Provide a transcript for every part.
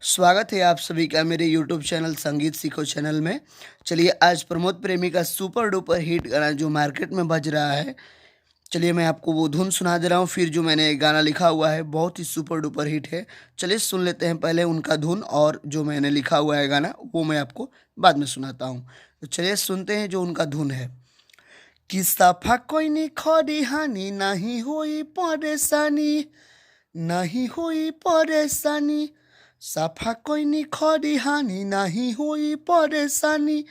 स्वागत है आप सभी का मेरे YouTube चैनल संगीत सीखो चैनल में। चलिए आज प्रमोद प्रेमी का सुपर डुपर हिट गाना जो मार्केट में बज रहा है, चलिए मैं आपको वो धुन सुना दे रहा हूँ। फिर जो मैंने गाना लिखा हुआ है बहुत ही सुपर डुपर हिट है। चलिए सुन लेते हैं पहले उनका धुन, और जो मैंने लिखा हुआ है गाना वो मैं आपको बाद में सुनाता हूँ। तो चलिए सुनते हैं जो उनका धुन है। कि सफा कोई नहीं खड़ी हानि नहीं हुई परेशानी, नहीं हुई परेशानी, सफा कोई नहीं खड़ी हानि नहीं हुई परेशानी,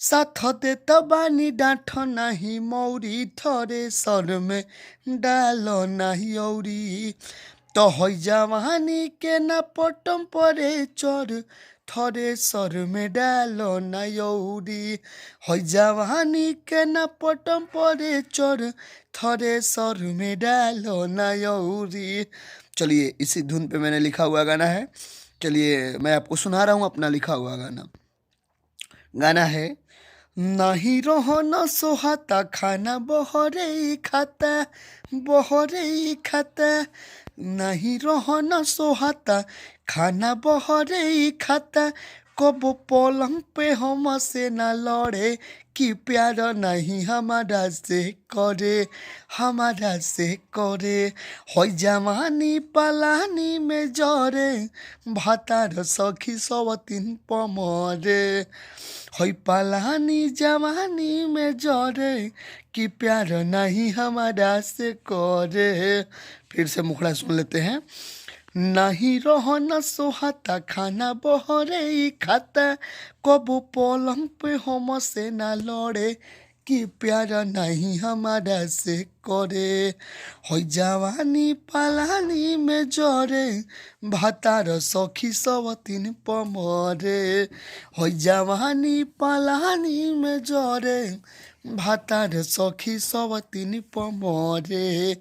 साथ देत बानी डाँठ नहीं मौरी, थरे सर में डालो नहीं औरी, तो हो जवानी के न पटम परे चोर, थरे सर में डालो नहीं औरी, हो जवानी के न पटम परे चोर, थरे सर में डालो नहीं औरी। चलिए इसी धुन पे मैंने लिखा हुआ गाना है। चलिए मैं आपको सुना रहा हूँ अपना लिखा हुआ गाना। गाना है नहीं रहो न सोहाता खाना बहरे खाता, बहरे खाता, नहीं रहो न सोहाता खाना बहरे खाता, कब पलंग पे हम से न लड़े, कि प्यार नहीं हमारा से करे, हमारा से करे, हो जवानी पलानी में जरे, भातार सखी सवतीन पमरे, हो पलानी जवानी में जरे, कि प्यार नहीं हमारा से करे। फिर से मुखड़ा सुन लेते हैं। नहीं रहो न सोहाता खाना बहरे खाता, कबो पलंग पे हम से ना लड़े, कि प्यार नहीं हमारा से करे, हो जवानी पलानी में जरे, भातार सखी सवतीन पमरे, हो जवानी पलानी में जरे, भातार सखी सवतीन पमरे।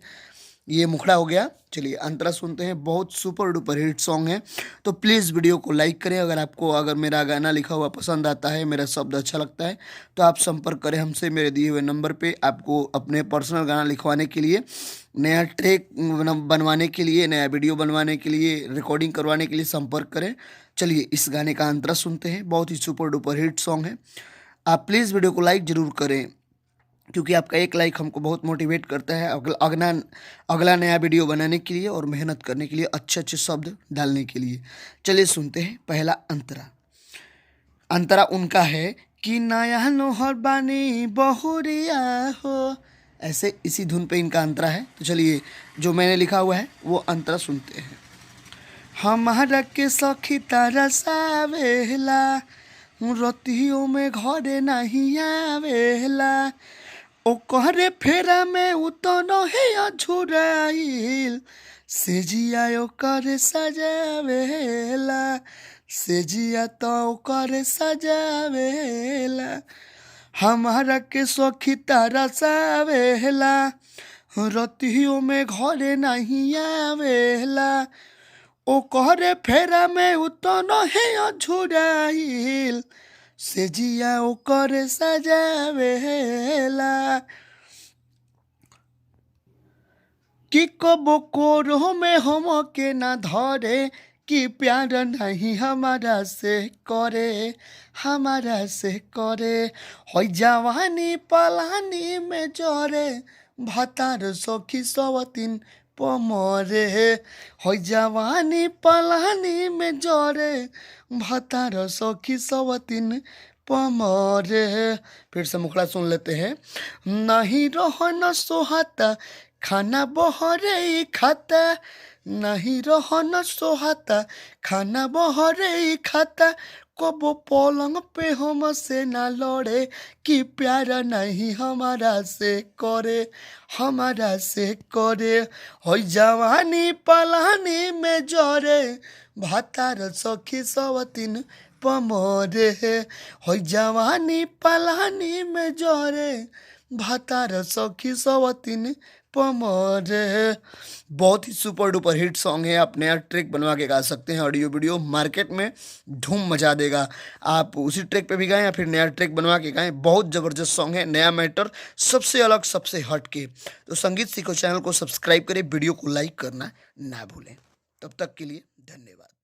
ये मुखड़ा हो गया। चलिए अंतरा सुनते हैं। बहुत सुपर डुपर हिट सॉन्ग है, तो प्लीज़ वीडियो को लाइक करें। अगर मेरा गाना लिखा हुआ पसंद आता है, मेरा शब्द अच्छा लगता है, तो आप संपर्क करें हमसे मेरे दिए हुए नंबर पे। आपको अपने पर्सनल गाना लिखवाने के लिए, नया ट्रैक बनवाने के लिए, नया वीडियो बनवाने के लिए, रिकॉर्डिंग करवाने के लिए संपर्क करें। चलिए इस गाने का अंतरा सुनते हैं। बहुत ही सुपर डुपर हिट सॉन्ग है। आप प्लीज़ वीडियो को लाइक ज़रूर करें, क्योंकि आपका एक लाइक हमको बहुत मोटिवेट करता है अगला नया वीडियो बनाने के लिए और मेहनत करने के लिए, अच्छे अच्छे शब्द डालने के लिए। चलिए सुनते हैं पहला अंतरा। अंतरा उनका है कि नया नोहर बानी बहुरिया हो, ऐसे इसी धुन पे इनका अंतरा है। तो चलिए जो मैंने लिखा हुआ है वो अंतरा सुनते हैं। हमारा के सखी तारा सावेला, रतियों में घरे नहीं आवेला, ओ कहरे फेरा में उतनो है अझुराइल, से जिया करे सजावेला, से जिया तो करे सजावेला, हमारा के सखी तारा सावेला, रतियों में घरे नहीं आवेला, ओ कहरे फेरा में उतनो है अझुराइल, से जिया ओ करे सजावेला, कि कबो कोरो में हम के ना धरे, कि प्यार नहीं हमारा से करे, हमारा से करे, हो जवानी पलानी में जरे, भातार सखी सवतीन पमरे, हो जवानी पलानी में जरे, भातार सखी सवतीन पमरे। फिर से मुखड़ा सुन लेते हैं। नहीं रहो न सोहाता खाना बहरे खाता, नहीं रहो न सोहाता खाना बहरे खाता, कबो पलंग पे हम से ना लड़े, कि प्यार नहीं हमारा से करे, हमारा से करे, हो जवानी पलानी में जरे, भातार सखी सवतीन पमरे, हो जवानी पलानी में जरे, भातार सखी सवतीन पमरे। बहुत ही सुपर डुपर हिट सॉन्ग है। आप नया ट्रैक बनवा के गा सकते हैं, ऑडियो वीडियो मार्केट में धूम मचा देगा। आप उसी ट्रैक पे भी गाएं या फिर नया ट्रैक बनवा के गाएं। बहुत ज़बरदस्त सॉन्ग है, नया मैटर, सबसे अलग, सबसे हट के। तो संगीत सीखो चैनल को सब्सक्राइब करें, वीडियो को लाइक करना ना भूलें। तब तक के लिए धन्यवाद।